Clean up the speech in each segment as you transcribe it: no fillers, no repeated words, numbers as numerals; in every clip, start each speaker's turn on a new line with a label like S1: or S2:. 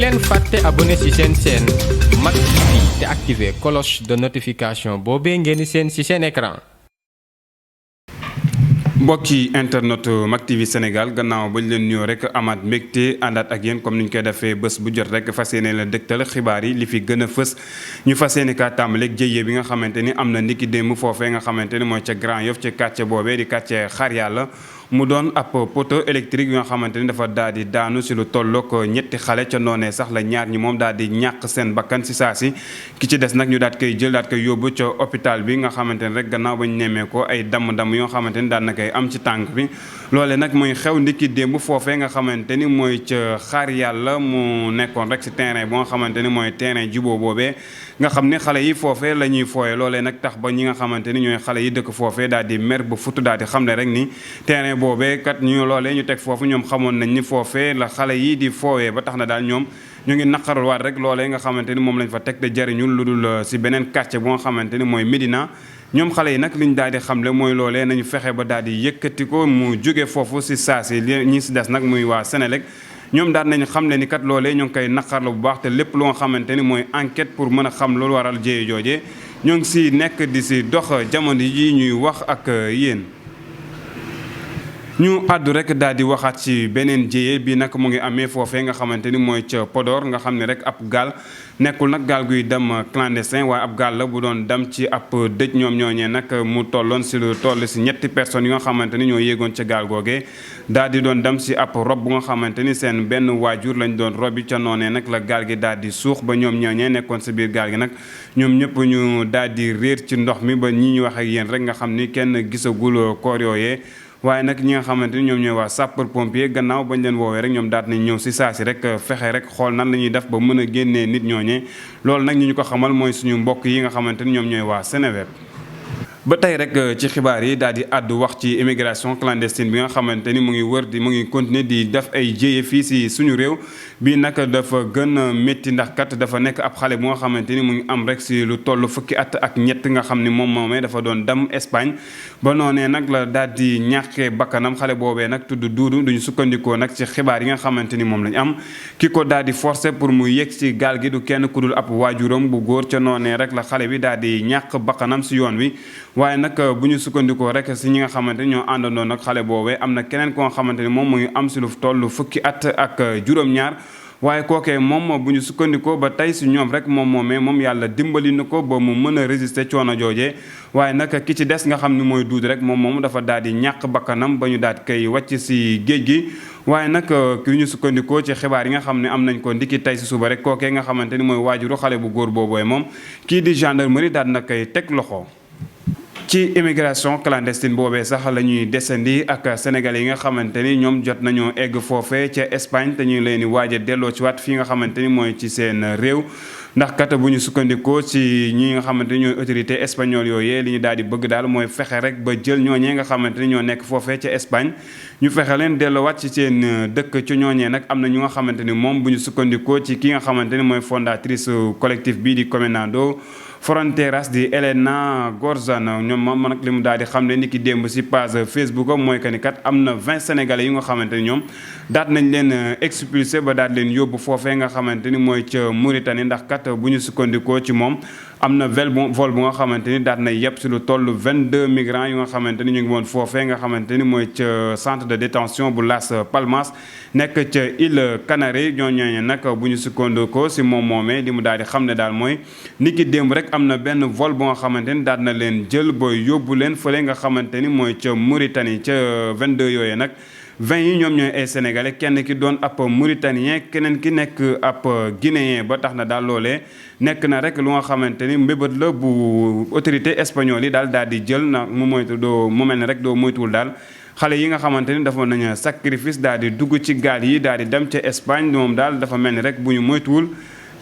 S1: leen fàtte abonné ci seen chaîne Mak TV te activer cloche de notification boobee ngeen di seen ci seen écran.
S2: mbokki internet Mak TV Sénégal gannaaw bañ leen nuyoo rek amaat mbégte àndaat ak yéen comme ni ñu koy defee bés bu jot rek fas yéene la dëgtal xibaar yi li fi gën a fës ñu fas yéene kaa tàmbaleeg jëyee bi nga xamante ni am na ndiki démb foofee nga xamante ni mooy ca Grand Yoff ca quartier boobee di quartier Xaar Yàlla mu doon ab poteau électrique yi nga xamante ni dafa daal di daanu si lu tollook ñetti xale ca noonee sax la ñaar ñi moom daal di ñàkk seen bakkan si saa si ki ci des nag ñu daat koy jël daat koy yóbbu ca hôpital bi nga xamante ni rek gannaaw ba ñu nemmee ko ay damm-damm yoo xamante ni daan na koy am ci tànk bi loole nag mooy xew ndiki démb foofee nga xamante ni mooy ca Xaar Yàlla mu nekkoon rek si terrain boo nga xamante ni mooy terrain juboo boobee nga xam ne xale yi foofee la ñuy fooye loolee nag tax ba ñi nga xamante ni ñooy xale yi dëkk foofee daal di mer ba futu daal di xam ne rek ni terrain boobee kat ñu loolee ñu teg foofu ñoom xamoon nañ ni foofee la xale yi di foowee ba tax na daal ñoom ñu ngi naqarwaat rek loolee nga xamante ni moom lañ fa teg te jariñul lu dul si beneen quartier bu nga xamante ni mooy Médina ñoom xale yi nag liñ daal di xamle mooy loolee nañu fexe ba daal di yëkkati ko mu jóge foofu si saa si ñi si des nag muy waa Sénélec ñoom daal nañu xam le ni kat loolee ñoo ngi koy naqarlu bu baax te lépp lu nga xamante ni mooy enquête pour mën a xam loolu waral jéye joojee ñoo ngi si nekk di si dox jamono yi ñuy wax ak yéen. ñu àddu rek daal di waxaat ci beneen jéye bi nag mu ngi amee foofee nga xamante ni mooy ca Podor nga xam ne rek ab gaal nekkul nag gaal guy dem clandestin waaye ab gaal la bu doon dem ci ab dëj ñoom ñooñee nag mu tolloon si lu toll si ñetti personnes yi nga xamante ni ñoo yéegoon ca gaal googee daal di doon dem si ab rob bu nga xamante ni seen benn waajur lañ doon robi ca noonee nag la gaal gi daal di suux ba ñoom ñooñee nekkoon si biir gaal gi nag ñoom ñëpp ñu daal di réer ci ndox mi ba ñi ñu wax ak yéen rek nga xam ni kenn gisagul koor yooyee waaye nag ñi nga xamante ni ñoom ñooy waa sapeur pompier gannaaw bañ leen woowee rek ñoom daat nañ ñëw si saa si rek fexe rek xool nan la ñuy def ba mën a génnee nit ñooñee loolu nag ñu ko xamal mooy suñu mbokk yi nga xamante ni ñoom ñooy waa Seneweb. ba tey rek ci xibaar yi daal di àddu wax ci immigration clandestine bi nga xamante ni mu ngi wër di mu ngi continuer di def ay jéye fii si suñu réew bii nag dafa gën a métti ndax kat dafa nekk ab xale bu nga xamante ni mu ngi am rek si lu toll fukki at ak ñett nga xam ni moom moomee dafa doon dem Espagne ba noonee nag la daal di ñàkkee bakkanam xale boobee nag tudd duudu duñu sukkandikoo nag ci xibaar yi nga xamante ni moom lañ am ki ko daal di forcer pour mu yegg si gaal gi du kenn ku dul ab waajuram bu góor ca noonee rek la xale bi daal di ñàkk bakkanam si yoon wi waaye nag bu ñu sukkandikoo rek si ñi nga xamante ni ñoo àndandoo nag xale boobee am na keneen ko nga xamante ni moom mu ngi am si lu toll fukki at ak juróom-ñaar waaye kookee moom bu ñu sukkandikoo ba tey si ñoom rek moom moomee moom yàlla dimbali na ko ba mu mën a résister coono joojee waaye nag ki ci des nga xam ni mooy duud rek moom dafa daal di ñàkk bakkanam ba ñu daal koy wàcc si géej gi waaye nag ki ñu sukkandikoo ci xibaar yi nga xam ne am nañ ko ndiki tey si suba rek kookee nga xamante ni mooy waajuru xale bu góor boobee moom kii di gendarmerie daal na koy teg loxo. ci immigration clandestine boobee sax la ñuy desandi ak sénégalais yi nga xamante ni ñoom jot nañoo egg foofe ca Espagne te ñu leen di waaj a delloo ci waat fii nga xamante ni mooy ci seen réew ndax kat bu ñu sukkandikoo ci ñi nga xamante ni ñooy autorité espagnole yooyee li ñu daal di bëgg daal mooy fexe rek ba jël ñooñee nga xamante ni ñoo nekk foofee ca Espagne ñu fexe leen delloowaat ci seen dëkk ci ñooñee nag am na ñu nga xamante ni moom bu ñu sukkandikoo ci ki nga xamante ni mooy fondatrice collectif bii di Comenando Fronteras di Elena Gorzano ñoom moom nag li mu daal di xam ne ni ki démb si page Facebook am mooy que ni kat am na 20 sénégalais yi nga xamante ni ñoom daat nañ leen expulsé ba daat leen yóbbu foofee nga xamante ni mooy ca Mauritanie ndax kat bu ñu sukkandikoo ci moom am na vol bu nga xamante ni daat na yëpp si lu toll 22 migrants yu nga xamante ni ñu ngi woon foofee nga xamante ni mooy ca centre de détention bu Las Palmas nekk ca île Canaries ñooñu nag bu ñu sukkandikoo si moom moomee li mu daal di xam ne daal mooy ni ki démb rek am na benn vol bu nga xamante ni daal na leen jël ba yóbbu leen fële nga xamante ni mooy ca Mauritanie ca 22 yooyu nag 20 yi ñoom ñooy ay sénégalais kenn ki doon ab mauritanien keneen ki nekk ab guinéen ba tax na daal loolee nekk na rek lu nga xamante ni mbébét la bu autorité espagnole yi daal di jël na mu moytu doo mu mel ne rek doo moytuwul daal xale yi nga xamante ni dafa nañu sacrifice daal di dugg ci gaal yi daal di dem ca Espagne moom daal dafa mel ni rek bu ñu moytuwul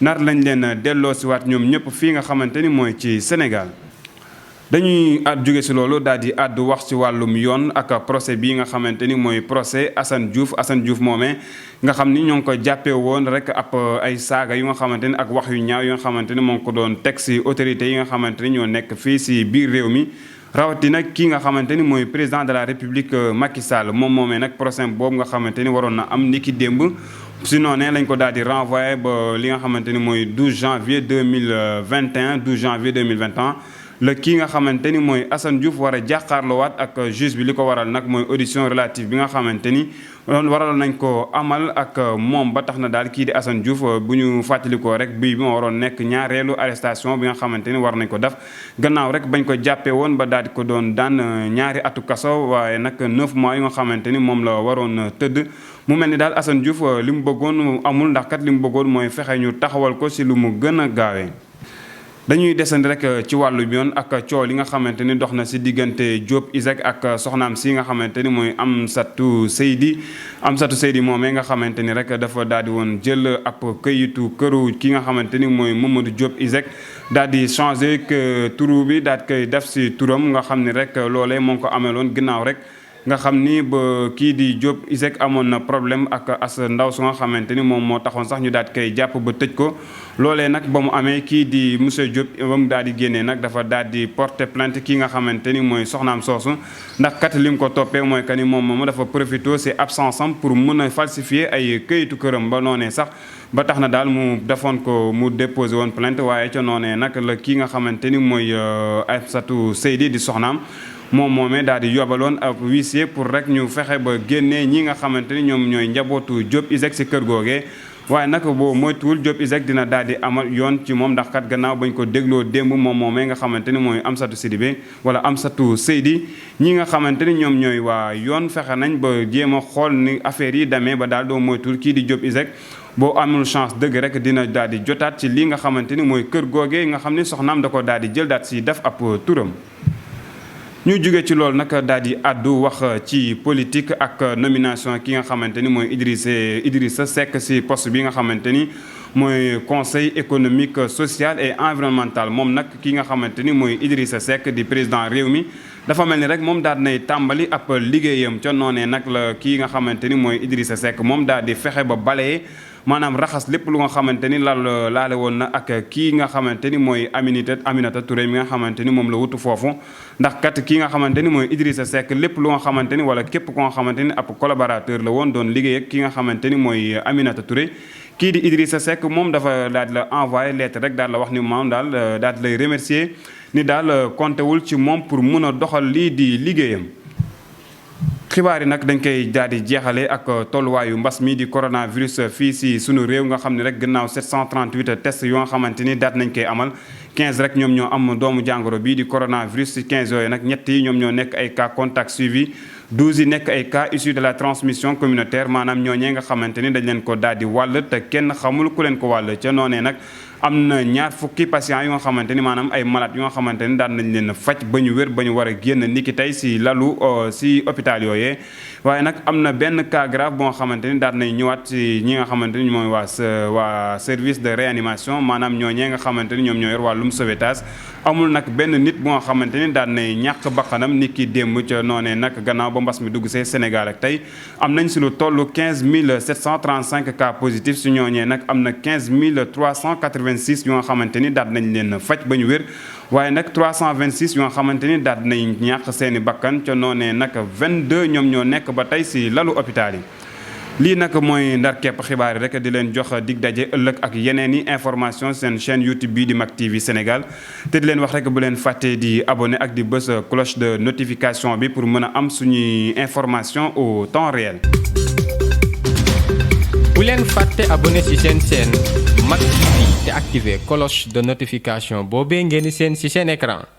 S2: nar lañ leen delloo si waat ñoom ñëpp fii nga xamante ni mooy ci Sénégal. dañuy jóge si loolu daal di àddu wax ci wàllum yoon ak procès bii nga xamante ni mooy procès Assane Diouf moomee nga xam ni ñoo ngi ko jàppee woon rek ab ay saaga yu nga xamante ni ak wax yu ñaaw yu nga xamante ni moo ngi ko doon teg si autorités yi nga xamante ni ñoo nekk fii si biir réew mi rawatina kii nga xamante ni mooy président de la république Macky Sall moom moomee nag procès boobu nga xamante ni waroon na am niki démb si noonee lañ ko daal di renvoyé ba li nga xamante ni mooy 12 janvier 2021 la kii nga xamante ni mooy Assane Diouf war a jàkkaarloowaat ak juge bi li ko waral nag mooy audition relative bi nga xamante ni waral nañ ko amal ak moom ba tax na daal kii di Assane Diouf bu ñu fàttalikoo rek bii bi ma waroon nekk ñaareelu arrestation bi nga xamante ni war nañ ko def gannaaw rek bañ ko jàppee woon ba daal di ko doon daan ñaari atu kaso waaye nag 9 mois yi nga xamante ni moom la waroon tëdd mu mel ni daal Assane Diouf li mu bëggoon amul ndax kat li mu bëggoon mooy fexe ñu taxawal ko si lu mu gën a gaawee. dañuy desandi rek ci wàllu yoon ak coow li nga xamante ni dox na si diggante Diop Isaac ak soxnaam si nga xamante ni mooy Amsatou Seydi moomee nga xamante ni rek dafa daal di woon jël ab këyitu këru ki nga xamante ni mooy Mamadou Diop Isaac daal di changé que turu bi daal di koy def si turam nga xam ni rek loolee moo ko ameloon ginnaaw rek. nga xam ni ba kii di Diop Isaac amoon na problème ak as ndaw su nga xamante ni moom moo taxoon sax ñu daal di koy jàpp ba tëj ko loolee nag ba mu amee kii di monsieur Diop ba mu daal di génnee nag dafa daal di porter plainte kii nga xamante ni mooy soxnaam soosu ndax kat li mu ko toppee mooy que ni moom dafa profité si absence am pour mën a falsifier ay këyitu këram ba noonee sax ba tax na daal mu defoon ko mu déposé woon plainte waaye ca noonee nag la kii nga xamante ni mooy Amsatou Seydi di soxnaam moom moomee daal di yobaloon ab huissier pour rek ñu fexe ba génnee ñi nga xamante ni ñoom ñooy njabootu Diop Isaac si kër googee waaye nag boo moytuwul Diop Isaac dina daal di amal yoon ci moom ndax kat gannaaw bañ ko dégloo démb moom moomee nga xamante ni mooy Amsatou Sidibé wala Amsatou Seydi ñi nga xamante ni ñoom ñooy waa yoon fexe nañ ba jéem a xool ni affaire yi demee ba daal doo moytuwul kii di Diop Isaac boo amul chance dëgg rek dina daal di jotaat ci lii nga xamante ni mooy kër googee nga xam ni soxnaam da ko daal di jël daal si def ab turam. ñu jóge ci loolu nag daal di àddu wax ci politique ak nomination ki nga xamante ni mooy Idrissa Seck si poste bi nga xamante ni mooy conseil économique social et environnemental moom nag ki nga xamante ni mooy Idrissa Seck di président réew mi dafa mel ni rek moom daal nay tàmbali ab liggéeyam ca noonee nag la kii nga xamante ni mooy Idrissa Seck moom daal di fexe ba balayee maanaam raxas lépp lu nga xamante ni laale woon na ak kii nga xamante ni mooy Aminata Touré mi nga xamante ni moom la wutu foofu ndax kat kii nga xamante ni mooy Idrissa Seck lépp lu nga xamante ni wala képp ko nga xamante ni ab collaborateur la woon doon liggéey ak ki nga xamante ni mooy Aminata Touré kii di Idrissa Seck moom dafa daal di la envoyé lettre rek daal la wax ni moom daal di lay remercier ni daal compté wul ci moom pour mun a doxal lii di liggéeyam. xibaar yi nag dañ koy daal di jeexale ak tolluwaayu mbas mi di coronavirus fii si sunu réew nga xam ne rek gannaaw 738 tests yoo nga xamante ni daat nañ koy amal 15 rek ñoom ñoo am doomu jàngoro bii di coronavirus si 15 yooyu nag ñett yi ñoom ñoo nekk ay cas contact suivi 12 yi nekk ay cas issus de la transmission communautaire maanaam ñooñee nga xamante ni dañ leen ko daal di wàll te kenn xamul ku leen ko wàll ca noonee nag am na ñaar fukki patients yu nga xamante ni maanaam ay malades yu nga xamante ni daan nañ leen faj ba ñu wér ba ñu war a génn niki tey si lalu si hôpital yooyee waaye nag am na benn cas grave boo nga xamante ni daan nañ ñëwaat si ñi nga xamante ni mooy waa service de réanimation maanaam ñooñee nga xamante ni ñoom ñoo yor wàllum sauvetage amul nag benn nit bu nga xamante ni daan nay ñàkk bakkanam niki démb ca noonee nag gannaaw ba mbas mi dugg see Sénégal ak tey am nañ si lu toll 15 735 cas positifs si ñooñee nag am na 15 386 yu nga xamante ni daal nañ leen faj ba ñu wér waaye nag 326 yu nga xamante ni daal nañ ñàkk seeni bakkan ca noonee nag 22 ñoom ñoo nekk ba tey si lalu hôpital yi. lii nag mooy ndar kepp xibaar yi rek di leen jox dig daje ëllëg ak yeneen i information seen chaîne YouTube bii di Mak TV Sénégal te di leen wax rek bu leen fàttee di abonné ak di bës cloche de notification bi pour mën a am suñuy information au temps réel.
S1: bu leen fàtte abonné ci seen chaîne Mak TV te activer cloche de notification boobee ngeen di seen ci seen écran.